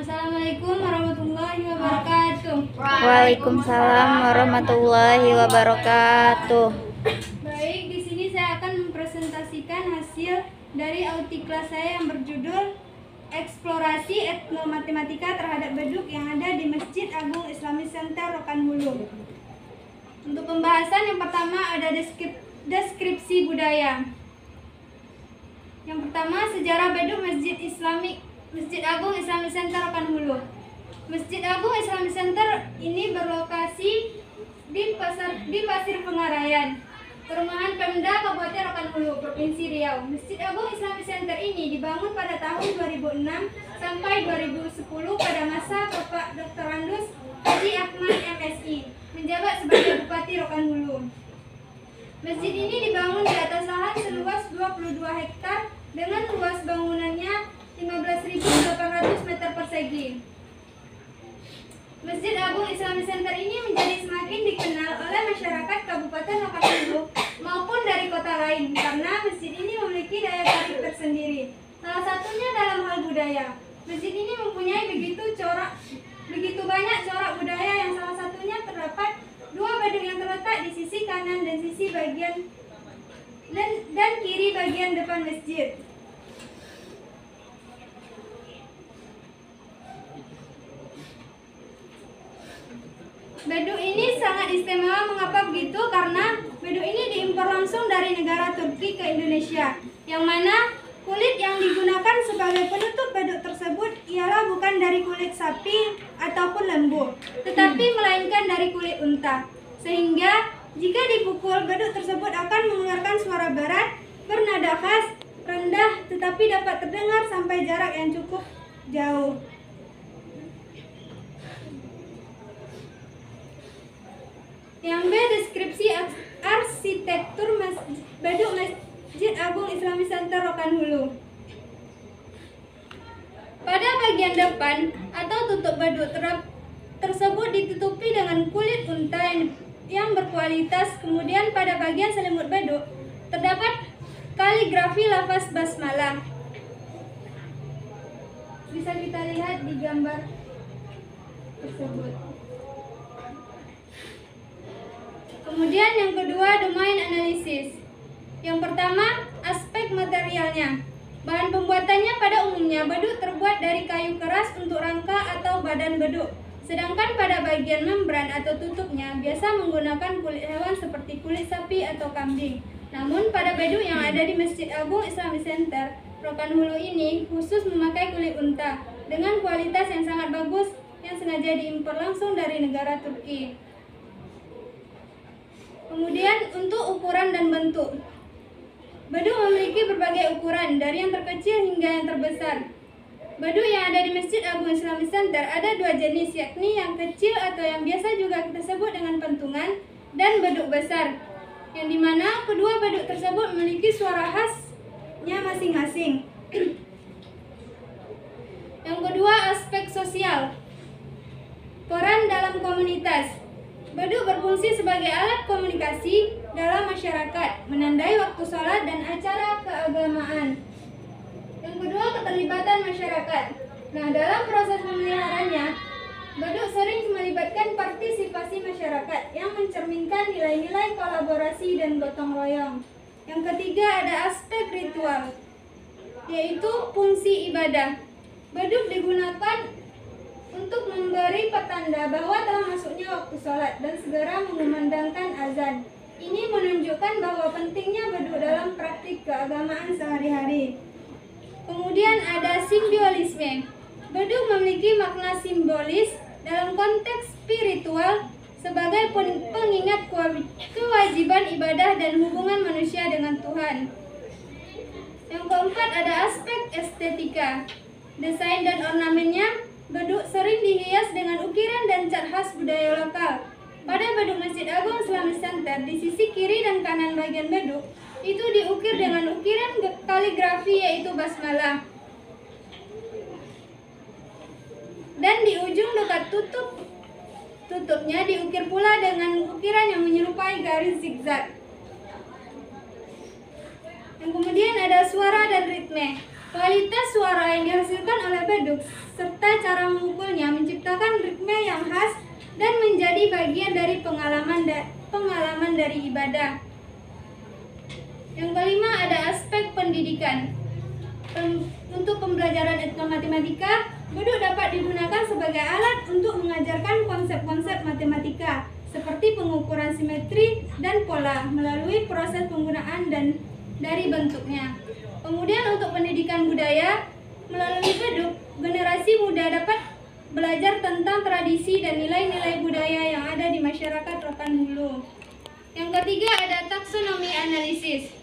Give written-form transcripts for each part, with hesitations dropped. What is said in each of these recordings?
Assalamualaikum warahmatullahi wabarakatuh. Waalaikumsalam warahmatullahi wabarakatuh. Baik, di sini saya akan mempresentasikan hasil dari autiklas saya yang berjudul Eksplorasi Etnomatematika terhadap Beduk yang ada di Masjid Agung Islamic Center Rokan Hulu. Untuk pembahasan yang pertama ada deskripsi budaya. Yang pertama, sejarah Beduk Masjid Agung Islamic Center Rokan Hulu. Masjid Agung Islamic Center ini berlokasi di Pasir Pengarayan, Perumahan Pemda Kabupaten Rokan Hulu, Provinsi Riau. Masjid Agung Islamic Center ini dibangun pada tahun 2006 sampai 2010 pada masa Bapak Dr. Andus Haji Ahmad MSI menjabat sebagai Bupati Rokan Hulu. Masjid ini dibangun di atas lahan seluas 22 hektar dengan luas bangunannya 15.800 meter persegi. Masjid Agung Islamic Center ini menjadi semakin dikenal oleh masyarakat Kabupaten Rokan Hulu maupun dari kota lain karena masjid ini memiliki daya tarik tersendiri. Salah satunya dalam hal budaya. Masjid ini mempunyai begitu banyak corak budaya yang salah satunya terdapat dua beduk yang terletak di sisi kanan dan sisi bagian dan kiri bagian depan masjid. Beduk ini sangat istimewa. Mengapa begitu? Karena beduk ini diimpor langsung dari negara Turki ke Indonesia, yang mana kulit yang digunakan sebagai penutup beduk tersebut ialah bukan dari kulit sapi ataupun lembu, tetapi melainkan dari kulit unta. Sehingga jika dipukul, beduk tersebut akan mengeluarkan suara berat, bernada khas, rendah, tetapi dapat terdengar sampai jarak yang cukup jauh. Yang B, deskripsi arsitektur beduk Masjid Agung Islamic Center Rokan Hulu. Pada bagian depan atau tutup beduk tersebut ditutupi dengan kulit unta yang berkualitas. Kemudian pada bagian selimut beduk terdapat kaligrafi lafaz basmalah. Bisa kita lihat di gambar tersebut. Kemudian yang kedua, domain analisis. Yang pertama, aspek materialnya. Bahan pembuatannya pada umumnya beduk terbuat dari kayu keras untuk rangka atau badan beduk. Sedangkan pada bagian membran atau tutupnya biasa menggunakan kulit hewan seperti kulit sapi atau kambing. Namun pada beduk yang ada di Masjid Agung Islamic Center Rokan Hulu ini khusus memakai kulit unta dengan kualitas yang sangat bagus yang sengaja diimpor langsung dari negara Turki. Kemudian untuk ukuran dan bentuk. Beduk memiliki berbagai ukuran dari yang terkecil hingga yang terbesar. Beduk yang ada di Masjid Agung Islamic Center ada dua jenis, yakni yang kecil atau yang biasa juga kita sebut dengan pentungan, dan beduk besar, yang dimana kedua beduk tersebut memiliki suara khasnya masing-masing. Yang kedua, aspek sosial. Peran dalam komunitas. Beduk berfungsi sebagai alat komunikasi dalam masyarakat, menandai waktu sholat dan acara keagamaan. Yang kedua, keterlibatan masyarakat. Nah, dalam proses pemeliharannya, beduk sering melibatkan partisipasi masyarakat yang mencerminkan nilai-nilai kolaborasi dan gotong royong. Yang ketiga, ada aspek ritual, yaitu fungsi ibadah. Beduk digunakan untuk memberi petanda bahwa telah masuknya waktu sholat dan segera mengumandangkan azan. Ini menunjukkan bahwa pentingnya beduk dalam praktik keagamaan sehari-hari. Kemudian ada simbolisme. Beduk memiliki makna simbolis dalam konteks spiritual sebagai pengingat kewajiban ibadah dan hubungan manusia dengan Tuhan. Yang keempat, ada aspek estetika. Desain dan ornamennya. Beduk sering dihias dengan ukiran dan cat khas budaya lokal. Pada beduk Masjid Agung Islamic Center, di sisi kiri dan kanan bagian beduk itu diukir dengan ukiran kaligrafi, yaitu basmalah. Dan di ujung dekat tutupnya diukir pula dengan ukiran yang menyerupai garis zigzag. Yang kemudian ada suara dan ritme. Kualitas suara yang dihasilkan oleh beduk serta cara memukulnya menciptakan ritme yang khas dan menjadi bagian dari pengalaman dari ibadah. Yang kelima ada aspek pendidikan. Untuk pembelajaran etnomatematika, beduk dapat digunakan sebagai alat untuk mengajarkan konsep-konsep matematika seperti pengukuran simetri dan pola melalui proses penggunaan dan dari bentuknya. Kemudian untuk pendidikan budaya, melalui beduk, generasi muda dapat belajar tentang tradisi dan nilai-nilai budaya yang ada di masyarakat Rokan Hulu. Yang ketiga ada taksonomi analisis.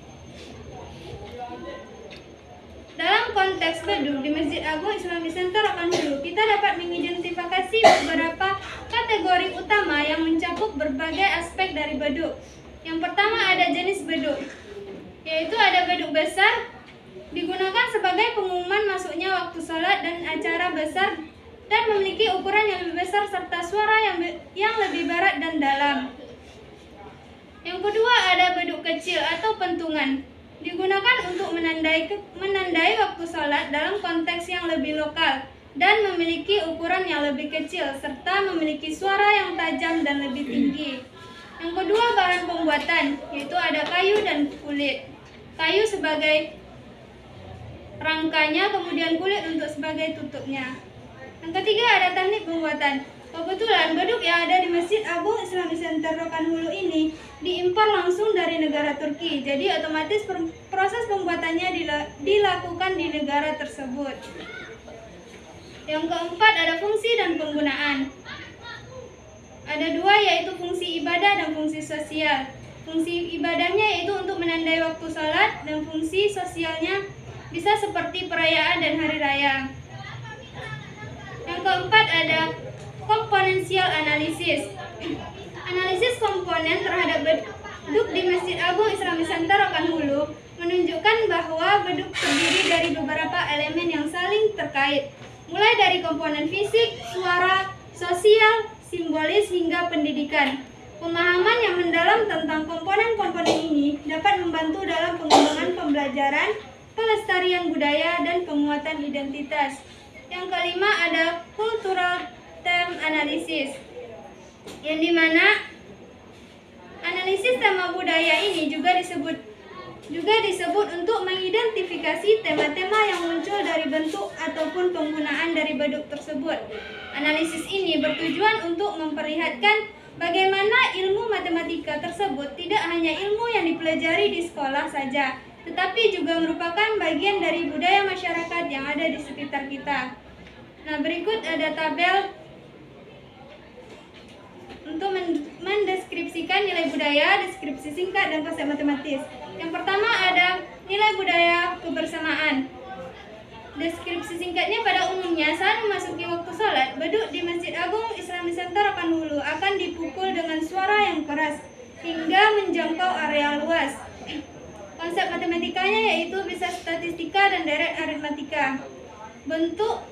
Dalam konteks beduk di Masjid Agung Islamic Center Rokan Hulu, kita dapat mengidentifikasi beberapa kategori utama yang mencakup berbagai aspek dari beduk. Yang pertama ada jenis beduk, yaitu ada beduk besar, digunakan sebagai pengumuman masuknya waktu sholat dan acara besar dan memiliki ukuran yang lebih besar serta suara yang lebih berat dan dalam. Yang kedua ada beduk kecil atau pentungan, digunakan untuk menandai waktu sholat dalam konteks yang lebih lokal dan memiliki ukuran yang lebih kecil serta memiliki suara yang tajam dan lebih tinggi. Yang kedua bahan pembuatan, yaitu ada kayu dan kulit. Kayu sebagai rangkanya, kemudian kulit untuk sebagai tutupnya. Yang ketiga ada teknik pembuatan. Kebetulan beduk yang ada di Masjid Agung Islamic Center Rokan Hulu ini diimpor langsung dari negara Turki, jadi otomatis proses pembuatannya dilakukan di negara tersebut. Yang keempat ada fungsi dan penggunaan. Ada dua, yaitu fungsi ibadah dan fungsi sosial. Fungsi ibadahnya yaitu untuk menandai waktu sholat, dan fungsi sosialnya bisa seperti perayaan dan hari raya. Yang keempat ada komponensial analisis. Analisis komponen terhadap beduk di Masjid Agung Islamic Center Rokan Hulu menunjukkan bahwa beduk terdiri dari beberapa elemen yang saling terkait, mulai dari komponen fisik, suara, sosial, simbolis, hingga pendidikan. Pemahaman yang mendalam tentang komponen-komponen ini dapat membantu dalam pengembangan pembelajaran, pelestarian budaya, dan penguatan identitas. Yang kelima ada cultural theme analysis, yang dimana analisis tema budaya ini juga disebut untuk mengidentifikasi tema-tema yang muncul dari bentuk ataupun penggunaan dari beduk tersebut. Analisis ini bertujuan untuk memperlihatkan bagaimana ilmu matematika tersebut tidak hanya ilmu yang dipelajari di sekolah saja, tetapi juga merupakan bagian dari budaya masyarakat yang ada di sekitar kita. Nah, berikut ada tabel untuk mendeskripsikan nilai budaya, deskripsi singkat, dan konsep matematis. Yang pertama ada nilai budaya kebersamaan. Deskripsi singkatnya, pada umumnya saat memasuki waktu sholat, beduk di Masjid Agung Islamic Center Rokan Hulu akan dipukul dengan suara yang keras hingga menjangkau area luas. Konsep matematikanya yaitu bisa statistika dan deret aritmatika. Bentuk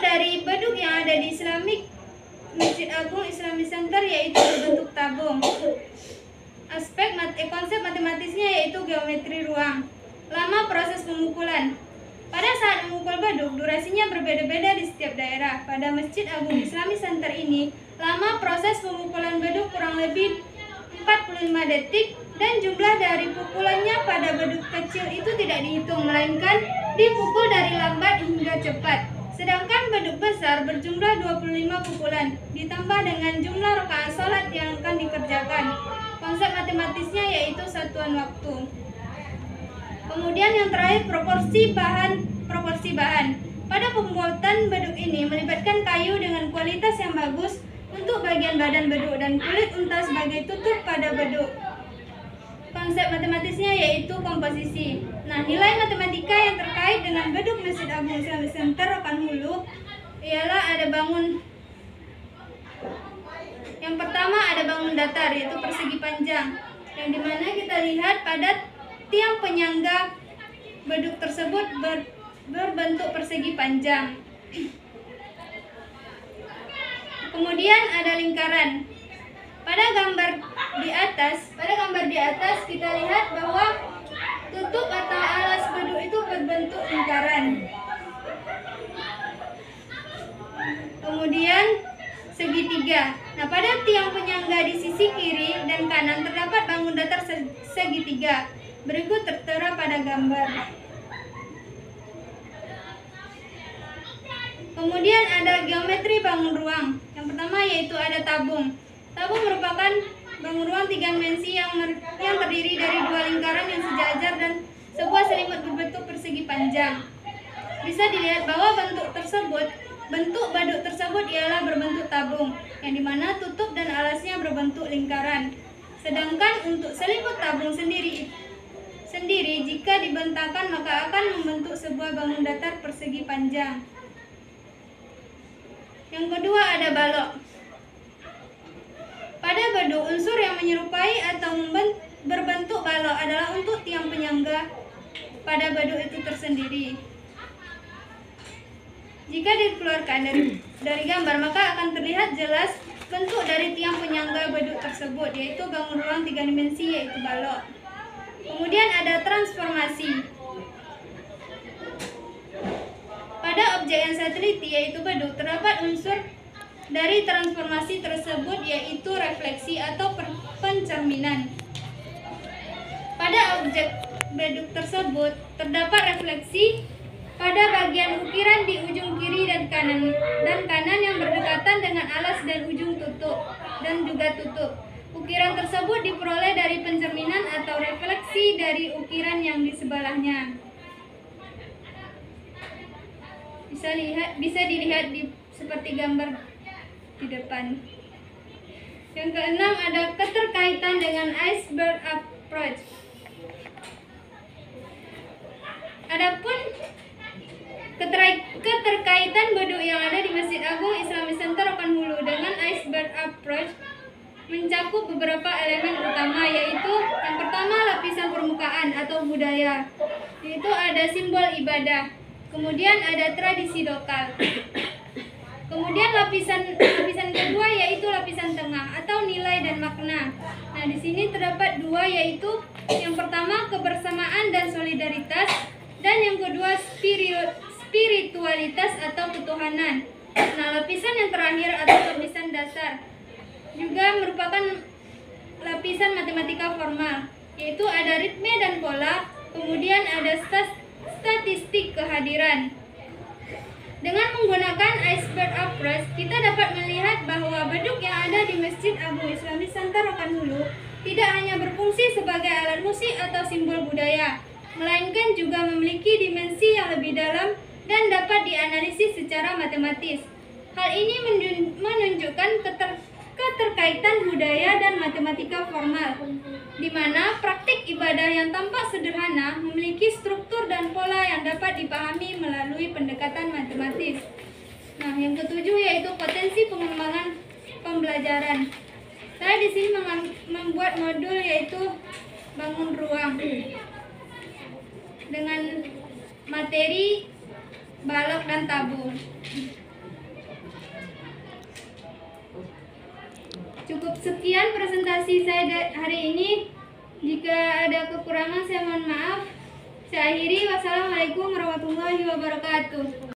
dari beduk yang ada di Masjid Agung Islamic Center yaitu berbentuk tabung. Konsep matematisnya yaitu geometri ruang. Lama proses pemukulan. Pada saat memukul beduk, durasinya berbeda-beda di setiap daerah. Pada Masjid Agung Islamic Center ini, lama proses pemukulan beduk kurang lebih 45 detik dan jumlah dari pukulannya pada beduk kecil itu tidak dihitung, melainkan dipukul dari lambat hingga cepat. Sedangkan beduk besar berjumlah 25 pukulan, ditambah dengan jumlah rakaat salat yang akan dikerjakan. Konsep matematisnya yaitu satuan waktu. Kemudian yang terakhir proporsi bahan. Pada pembuatan beduk ini melibatkan kayu dengan kualitas yang bagus untuk bagian badan beduk dan kulit unta sebagai tutup pada beduk. Konsep matematisnya yaitu komposisi. Nah, nilai matematika yang terkait dengan beduk Masjid Agung Islamic Center Rokan Hulu ialah ada bangun. Yang pertama ada bangun datar, yaitu persegi panjang, yang dimana kita lihat pada tiang penyangga beduk tersebut berbentuk persegi panjang. Kemudian ada lingkaran. Pada gambar di atas kita lihat bahwa tutup atau alas beduk itu berbentuk lingkaran. segitiga. Nah, pada tiang penyangga di sisi kiri dan kanan terdapat bangun datar segitiga. Berikut tertera pada gambar. Kemudian ada geometri bangun ruang. Yang pertama yaitu ada tabung. Tabung merupakan bangun ruang 3 dimensi yang terdiri dari 2 lingkaran yang sejajar dan sebuah selimut berbentuk persegi panjang. Bisa dilihat bahwa bentuk baduk tersebut ialah berbentuk tabung, yang dimana tutup dan alasnya berbentuk lingkaran. Sedangkan untuk selimut tabung sendiri jika dibentangkan maka akan membentuk sebuah bangun datar persegi panjang. Yang kedua ada balok. Pada baduk, unsur yang menyerupai atau berbentuk balok adalah untuk tiang penyangga pada baduk itu tersendiri. Jika dikeluarkan dari gambar maka akan terlihat jelas bentuk dari tiang penyangga baduk tersebut, yaitu bangun ruang 3 dimensi yaitu balok. Kemudian ada transformasi. Pada objek yang saya teliti yaitu baduk, terdapat unsur dari transformasi tersebut yaitu refleksi atau pencerminan. Pada objek baduk tersebut terdapat refleksi pada bagian ukiran di ujung kiri dan kanan yang berdekatan dengan alas dan ujung tutup dan juga tutup. Ukiran tersebut diperoleh dari pencerminan atau refleksi dari ukiran yang di sebelahnya. Bisa dilihat seperti gambar di depan. Yang keenam ada keterkaitan dengan iceberg approach. Adapun keterkaitan baduk yang ada di Masjid Agung Islamic Center Rokan Hulu dengan iceberg approach mencakup beberapa elemen utama, yaitu yang pertama lapisan permukaan atau budaya, yaitu ada simbol ibadah, kemudian ada tradisi lokal, kemudian lapisan kedua yaitu lapisan tengah atau nilai dan makna. Nah, di sini terdapat dua, yaitu yang pertama kebersamaan dan solidaritas, dan yang kedua spiritualitas atau ketuhanan. Nah, lapisan yang terakhir atau lapisan dasar juga merupakan lapisan matematika formal, yaitu ada ritme dan pola, kemudian ada statistik kehadiran. Dengan menggunakan iceberg approach, kita dapat melihat bahwa baduk yang ada di Masjid Agung Islamic Center Rokan Hulu tidak hanya berfungsi sebagai alat musik atau simbol budaya, melainkan juga memiliki dimensi yang lebih dalam dan dapat dianalisis secara matematis. Hal ini menunjukkan keterkaitan budaya dan matematika formal, di mana praktik ibadah yang tampak sederhana memiliki struktur dan pola yang dapat dipahami melalui pendekatan matematis. Nah, yang ketujuh yaitu potensi pengembangan pembelajaran. Saya di sini membuat modul yaitu bangun ruang dengan materi balok dan tabung. Cukup sekian presentasi saya hari ini. Jika ada kekurangan saya mohon maaf. Saya akhiri. Wassalamualaikum warahmatullahi wabarakatuh.